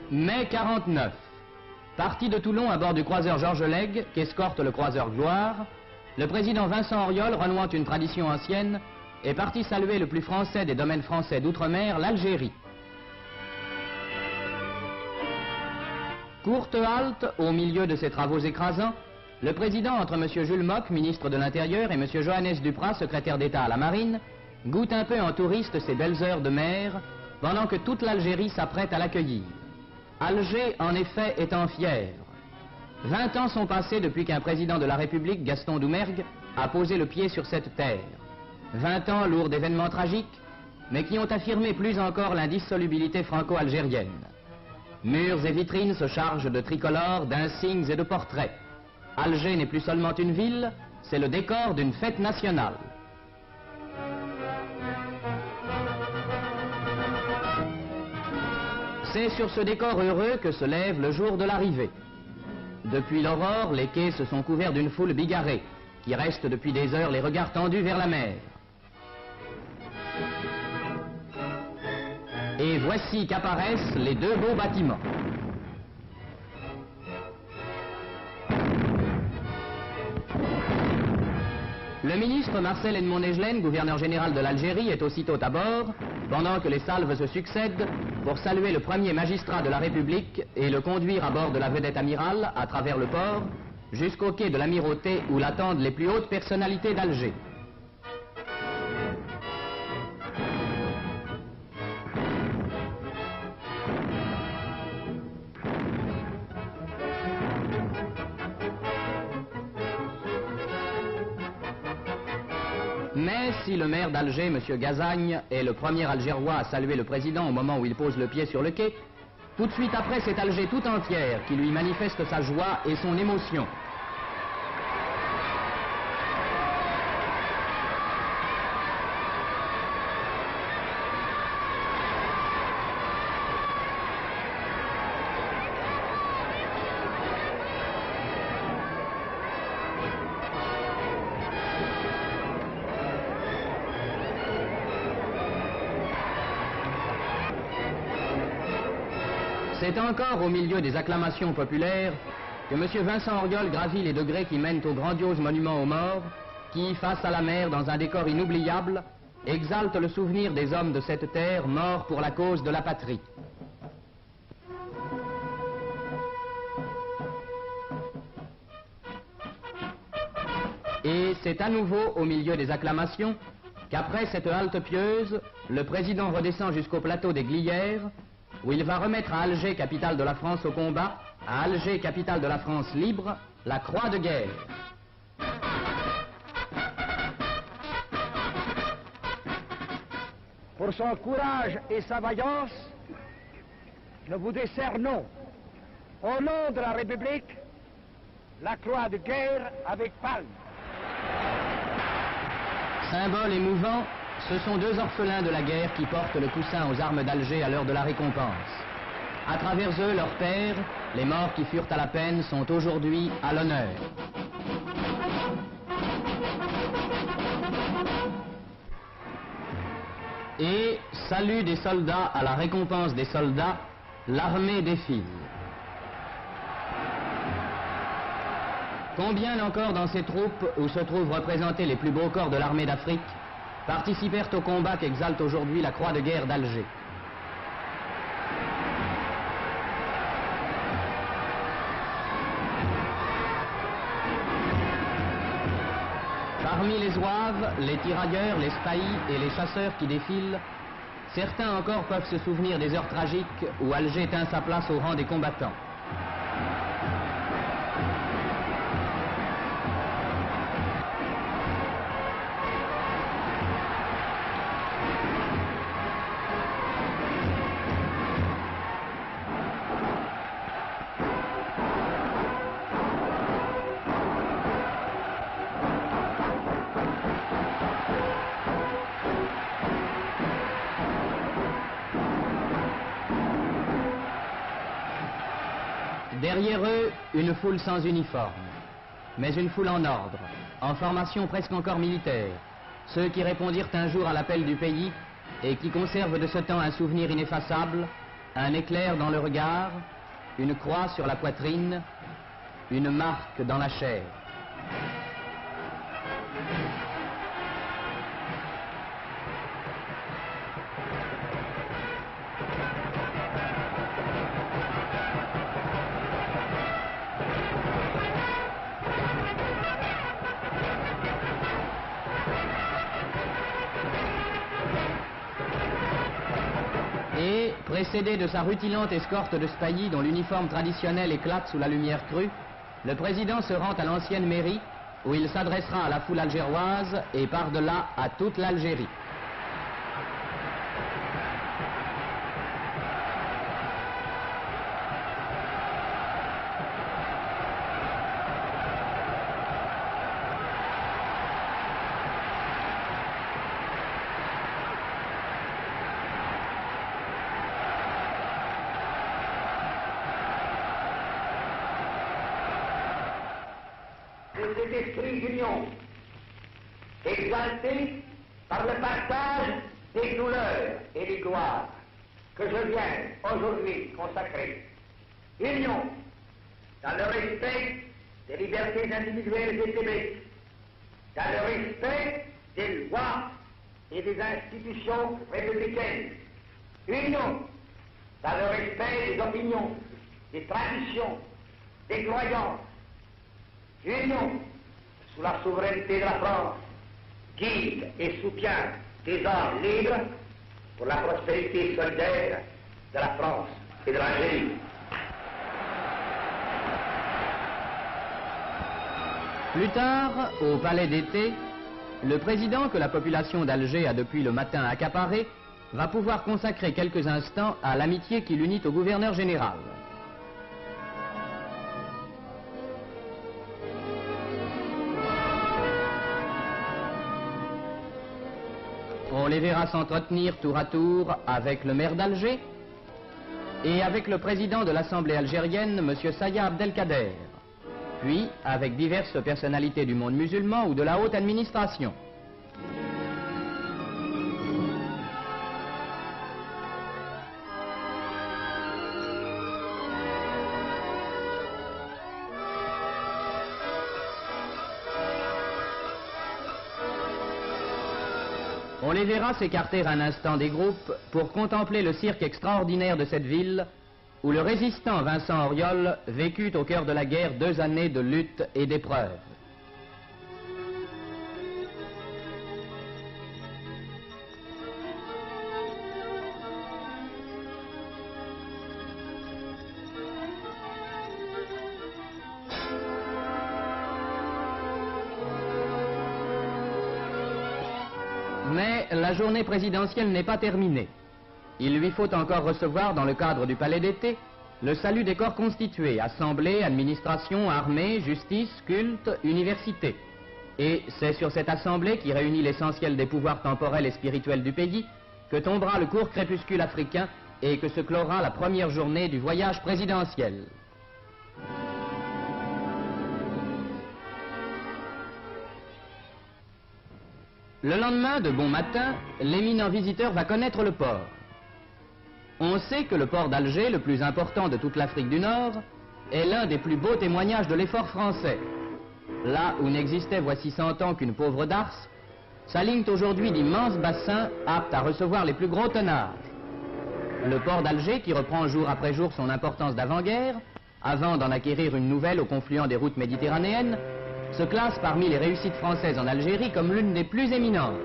Mai 49. Parti de Toulon à bord du croiseur Georges Lègue, qu'escorte le croiseur Gloire, le président Vincent Auriol, renouant une tradition ancienne, est parti saluer le plus français des domaines français d'outre-mer, l'Algérie. Courte halte, au milieu de ses travaux écrasants, le président, entre M. Jules Mock, ministre de l'Intérieur, et M. Johannes Duprat, secrétaire d'État à la Marine, goûte un peu en touriste ces belles heures de mer, pendant que toute l'Algérie s'apprête à l'accueillir. Alger, en effet, est en fièvre. 20 ans sont passés depuis qu'un président de la République, Gaston Doumergue, a posé le pied sur cette terre. 20 ans lourds d'événements tragiques, mais qui ont affirmé plus encore l'indissolubilité franco-algérienne. Murs et vitrines se chargent de tricolores, d'insignes et de portraits. Alger n'est plus seulement une ville, c'est le décor d'une fête nationale. C'est sur ce décor heureux que se lève le jour de l'arrivée. Depuis l'aurore, les quais se sont couverts d'une foule bigarrée, qui reste depuis des heures les regards tendus vers la mer. Et voici qu'apparaissent les deux beaux bâtiments. Le ministre Marcel Edmond-Negelen, gouverneur général de l'Algérie, est aussitôt à bord, pendant que les salves se succèdent, pour saluer le premier magistrat de la République et le conduire à bord de la vedette amirale, à travers le port, jusqu'au quai de l'Amirauté où l'attendent les plus hautes personnalités d'Alger. Mais si le maire d'Alger, M. Gazagne, est le premier Algérois à saluer le président au moment où il pose le pied sur le quai, tout de suite après, c'est Alger tout entière qui lui manifeste sa joie et son émotion. C'est encore au milieu des acclamations populaires que M. Vincent Auriol gravit les degrés qui mènent au grandiose monument aux morts, qui, face à la mer, dans un décor inoubliable, exalte le souvenir des hommes de cette terre morts pour la cause de la patrie. Et c'est à nouveau au milieu des acclamations qu'après cette halte pieuse, le président redescend jusqu'au plateau des Glières, où il va remettre à Alger, capitale de la France au combat, à Alger, capitale de la France libre, la croix de guerre. Pour son courage et sa vaillance, nous vous décernons, au nom de la République, la croix de guerre avec palme. Symbole émouvant, ce sont deux orphelins de la guerre qui portent le coussin aux armes d'Alger à l'heure de la récompense. À travers eux, leurs pères, les morts qui furent à la peine, sont aujourd'hui à l'honneur. Et, salut des soldats à la récompense des soldats, l'armée défile. Combien encore dans ces troupes, où se trouvent représentés les plus beaux corps de l'armée d'Afrique, participèrent au combat qu'exalte aujourd'hui la croix de guerre d'Alger. Parmi les zouaves, les tirailleurs, les spahis et les chasseurs qui défilent, certains encore peuvent se souvenir des heures tragiques où Alger tint sa place au rang des combattants. Derrière eux, une foule sans uniforme, mais une foule en ordre, en formation presque encore militaire, ceux qui répondirent un jour à l'appel du pays et qui conservent de ce temps un souvenir ineffaçable, un éclair dans le regard, une croix sur la poitrine, une marque dans la chair. Et, précédé de sa rutilante escorte de spahis dont l'uniforme traditionnel éclate sous la lumière crue, le président se rend à l'ancienne mairie où il s'adressera à la foule algéroise et par-delà à toute l'Algérie. Cet esprit d'union, exalté par le partage des douleurs et des gloires que je viens aujourd'hui consacrer. Union dans le respect des libertés individuelles et publiques, dans le respect des lois et des institutions républicaines. Union dans le respect des opinions, des traditions, des croyances. Union sous la souveraineté de la France, guide et soutient des hommes libres pour la prospérité solidaire de la France et de l'Algérie. Plus tard, au palais d'été, le président que la population d'Alger a depuis le matin accaparé va pouvoir consacrer quelques instants à l'amitié qui l'unit au gouverneur général. On les verra s'entretenir tour à tour avec le maire d'Alger et avec le président de l'Assemblée algérienne, M. Saya Abdelkader, puis avec diverses personnalités du monde musulman ou de la haute administration. On les verra s'écarter un instant des groupes pour contempler le cirque extraordinaire de cette ville où le résistant Vincent Auriol vécut au cœur de la guerre 2 années de lutte et d'épreuves. Mais la journée présidentielle n'est pas terminée. Il lui faut encore recevoir, dans le cadre du palais d'été, le salut des corps constitués, assemblée, administration, armée, justice, culte, université. Et c'est sur cette assemblée qui réunit l'essentiel des pouvoirs temporels et spirituels du pays que tombera le court crépuscule africain et que se clora la première journée du voyage présidentiel. Le lendemain, de bon matin, l'éminent visiteur va connaître le port. On sait que le port d'Alger, le plus important de toute l'Afrique du Nord, est l'un des plus beaux témoignages de l'effort français. Là où n'existait voici 100 ans qu'une pauvre darse, s'alignent aujourd'hui d'immenses bassins aptes à recevoir les plus gros tonnages. Le port d'Alger, qui reprend jour après jour son importance d'avant-guerre, avant d'en acquérir une nouvelle au confluent des routes méditerranéennes, se classe parmi les réussites françaises en Algérie comme l'une des plus éminentes.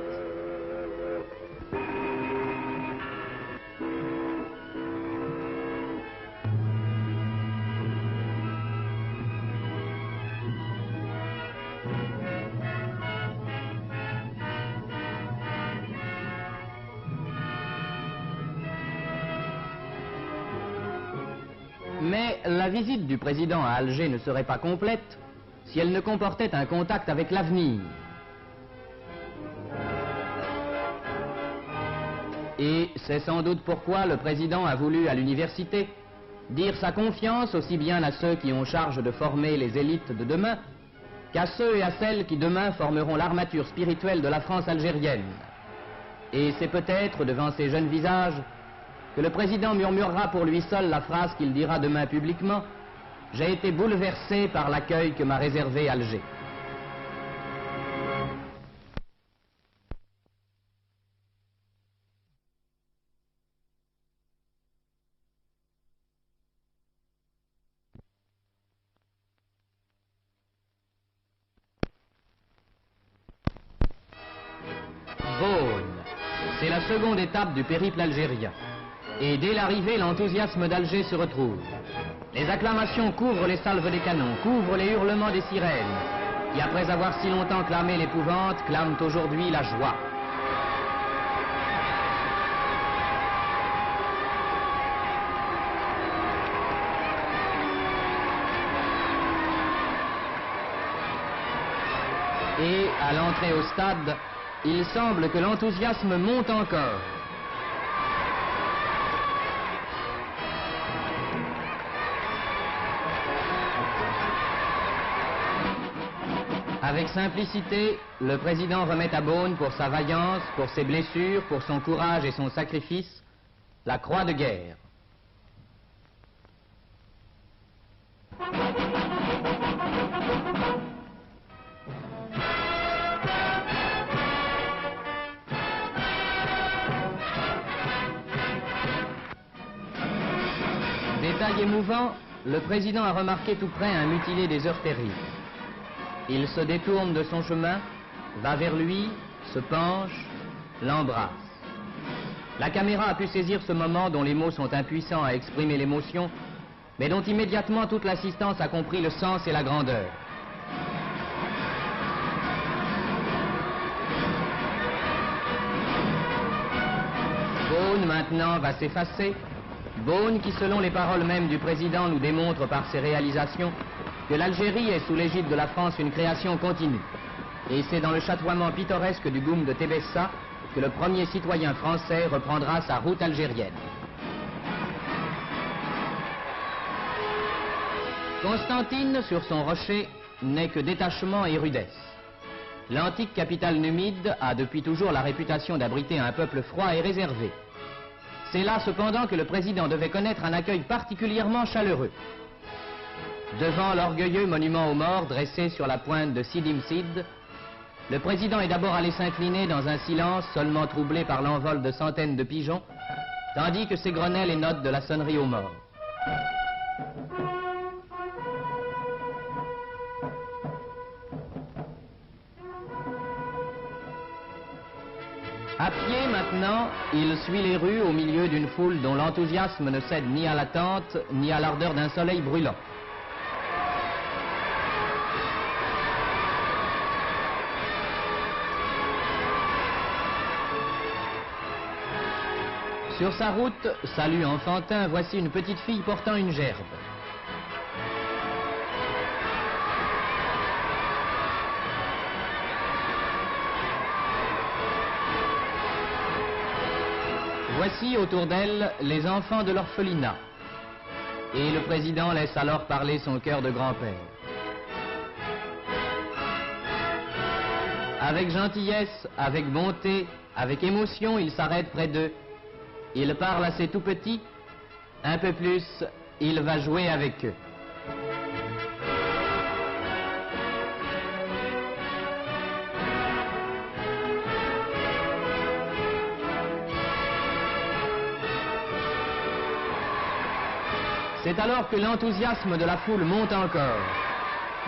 Mais la visite du président à Alger ne serait pas complète si elle ne comportait un contact avec l'avenir. Et c'est sans doute pourquoi le président a voulu, à l'université, dire sa confiance aussi bien à ceux qui ont charge de former les élites de demain qu'à ceux et à celles qui demain formeront l'armature spirituelle de la France algérienne. Et c'est peut-être devant ces jeunes visages que le président murmurera pour lui seul la phrase qu'il dira demain publiquement, « J'ai été bouleversé par l'accueil que m'a réservé Alger ». Beaune, c'est la seconde étape du périple algérien. Et dès l'arrivée, l'enthousiasme d'Alger se retrouve. Les acclamations couvrent les salves des canons, couvrent les hurlements des sirènes, qui après avoir si longtemps clamé l'épouvante, clament aujourd'hui la joie. Et, à l'entrée au stade, il semble que l'enthousiasme monte encore. Avec simplicité, le président remet à Beaune pour sa vaillance, pour ses blessures, pour son courage et son sacrifice, la croix de guerre. Détail émouvant, le président a remarqué tout près un mutilé des heures terribles. Il se détourne de son chemin, va vers lui, se penche, l'embrasse. La caméra a pu saisir ce moment dont les mots sont impuissants à exprimer l'émotion, mais dont immédiatement toute l'assistance a compris le sens et la grandeur. Beaune maintenant va s'effacer. Beaune qui, selon les paroles mêmes du président, nous démontre par ses réalisations que l'Algérie est sous l'égide de la France une création continue. Et c'est dans le chatoiement pittoresque du Goum de Tébessa que le premier citoyen français reprendra sa route algérienne. Constantine, sur son rocher, n'est que détachement et rudesse. L'antique capitale numide a depuis toujours la réputation d'abriter un peuple froid et réservé. C'est là cependant que le président devait connaître un accueil particulièrement chaleureux. Devant l'orgueilleux monument aux morts dressé sur la pointe de Sidi Msid, le président est d'abord allé s'incliner dans un silence seulement troublé par l'envol de centaines de pigeons, tandis que s'égrenaient les notes de la sonnerie aux morts. À pied maintenant, il suit les rues au milieu d'une foule dont l'enthousiasme ne cède ni à l'attente, ni à l'ardeur d'un soleil brûlant. Sur sa route, salut enfantin, voici une petite fille portant une gerbe. Voici autour d'elle les enfants de l'orphelinat. Et le président laisse alors parler son cœur de grand-père. Avec gentillesse, avec bonté, avec émotion, il s'arrête près d'eux. Il parle à ses tout-petits. Un peu plus, il va jouer avec eux. C'est alors que l'enthousiasme de la foule monte encore.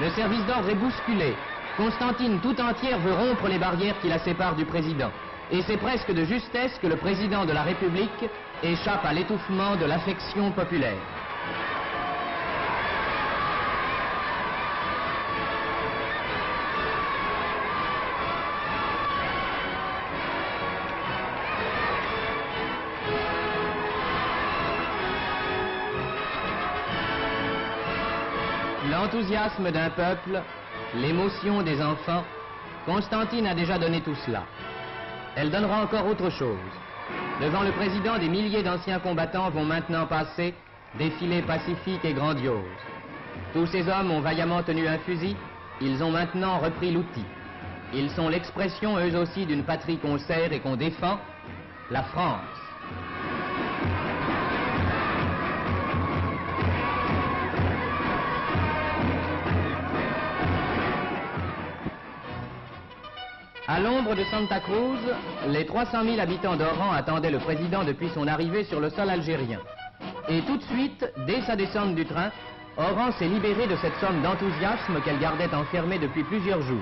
Le service d'ordre est bousculé. Constantine tout entière veut rompre les barrières qui la séparent du président. Et c'est presque de justesse que le président de la République échappe à l'étouffement de l'affection populaire. L'enthousiasme d'un peuple, l'émotion des enfants, Constantine a déjà donné tout cela. Elle donnera encore autre chose. Devant le président, des milliers d'anciens combattants vont maintenant passer, défilés pacifiques et grandioses. Tous ces hommes ont vaillamment tenu un fusil, ils ont maintenant repris l'outil. Ils sont l'expression, eux aussi, d'une patrie qu'on sert et qu'on défend, la France. À l'ombre de Santa Cruz, les 300 000 habitants d'Oran attendaient le président depuis son arrivée sur le sol algérien. Et tout de suite, dès sa descente du train, Oran s'est libéré de cette somme d'enthousiasme qu'elle gardait enfermée depuis plusieurs jours.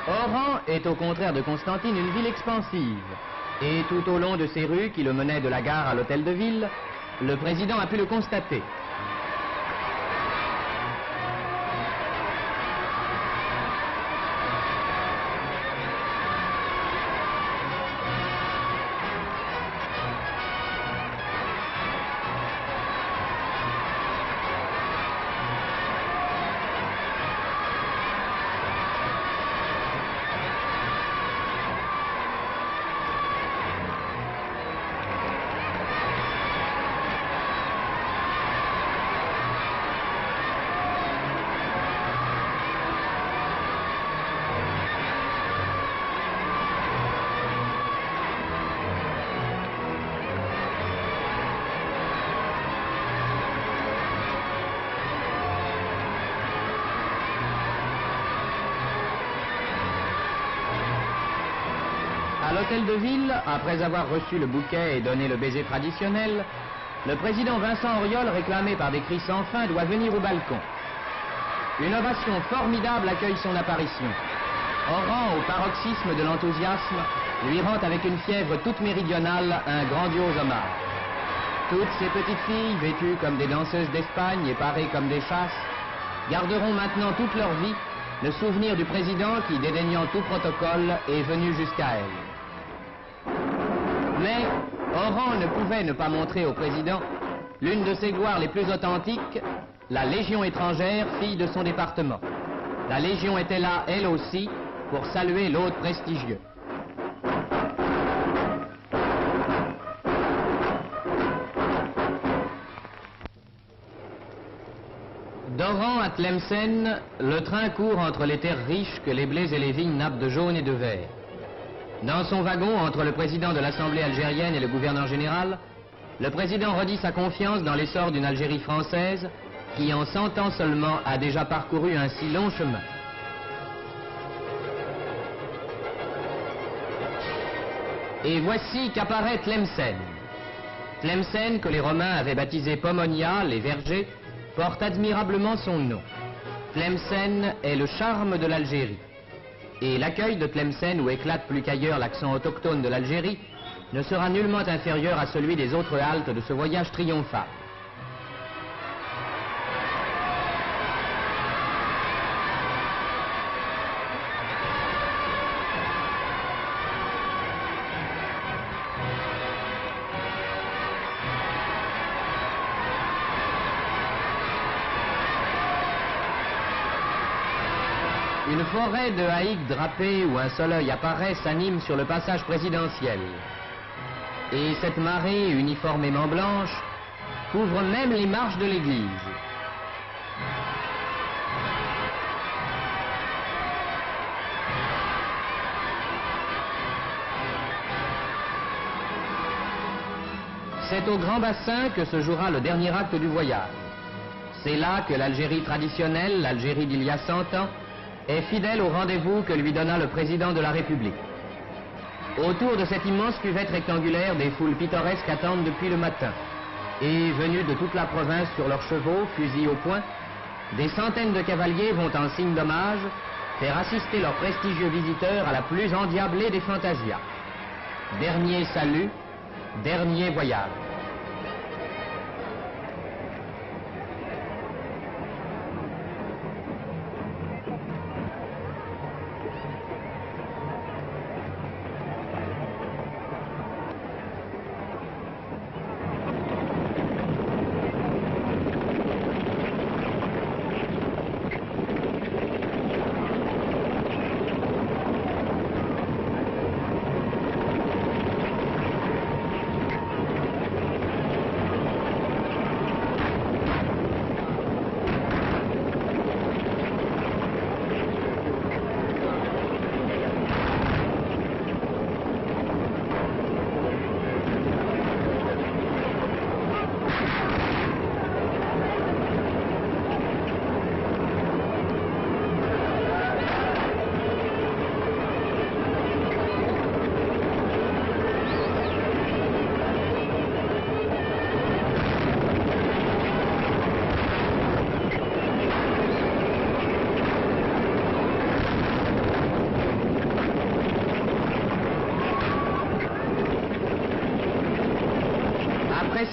Oran est au contraire de Constantine une ville expansive. Et tout au long de ces rues qui le menaient de la gare à l'hôtel de ville, le président a pu le constater. À l'hôtel de ville, après avoir reçu le bouquet et donné le baiser traditionnel, le président Vincent Auriol, réclamé par des cris sans fin, doit venir au balcon. Une ovation formidable accueille son apparition. Oran, au paroxysme de l'enthousiasme, lui rend avec une fièvre toute méridionale un grandiose hommage. Toutes ces petites filles, vêtues comme des danseuses d'Espagne et parées comme des chasses, garderont maintenant toute leur vie le souvenir du président qui, dédaignant tout protocole, est venu jusqu'à elle. Mais Oran ne pouvait ne pas montrer au président l'une de ses gloires les plus authentiques, la Légion étrangère, fille de son département. La Légion était là, elle aussi, pour saluer l'hôte prestigieux. D'Oran à Tlemcen, le train court entre les terres riches que les blés et les vignes nappent de jaune et de vert. Dans son wagon, entre le président de l'Assemblée algérienne et le gouverneur général, le président redit sa confiance dans l'essor d'une Algérie française qui, en 100 ans seulement, a déjà parcouru un si long chemin. Et voici qu'apparaît Tlemcen. Tlemcen, que les Romains avaient baptisé Pomonia, les vergers, porte admirablement son nom. Tlemcen est le charme de l'Algérie. Et l'accueil de Tlemcen, où éclate plus qu'ailleurs l'accent autochtone de l'Algérie, ne sera nullement inférieur à celui des autres haltes de ce voyage triomphal. Une forêt de haïques drapées où un soleil apparaît s'anime sur le passage présidentiel. Et cette marée uniformément blanche couvre même les marches de l'église. C'est au Grand Bassin que se jouera le dernier acte du voyage. C'est là que l'Algérie traditionnelle, l'Algérie d'il y a 100 ans, est fidèle au rendez-vous que lui donna le président de la République. Autour de cette immense cuvette rectangulaire, des foules pittoresques attendent depuis le matin. Et venus de toute la province sur leurs chevaux, fusils au poing, des centaines de cavaliers vont en signe d'hommage faire assister leurs prestigieux visiteurs à la plus endiablée des fantasias. Dernier salut, dernier voyage.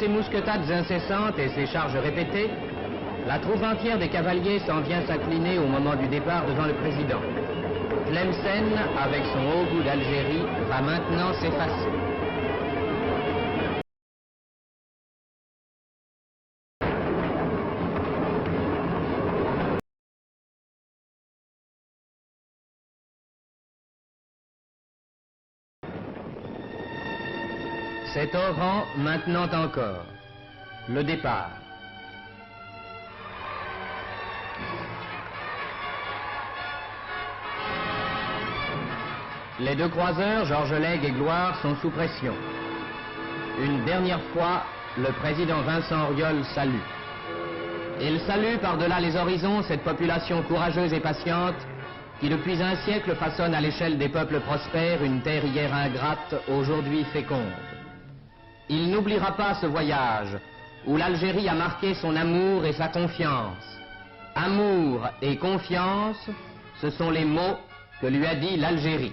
ses mousquetades incessantes et ses charges répétées, la troupe entière des cavaliers s'en vient s'incliner au moment du départ devant le président. Tlemcen, avec son haut goût d'Algérie, va maintenant s'effacer. C'est Oran maintenant encore. Le départ. Les deux croiseurs, Georges Lègue et Gloire, sont sous pression. Une dernière fois, le président Vincent Auriol salue. Il salue par-delà les horizons cette population courageuse et patiente qui depuis un siècle façonne à l'échelle des peuples prospères une terre hier ingrate, aujourd'hui féconde. Il n'oubliera pas ce voyage où l'Algérie a marqué son amour et sa confiance. Amour et confiance, ce sont les mots que lui a dit l'Algérie.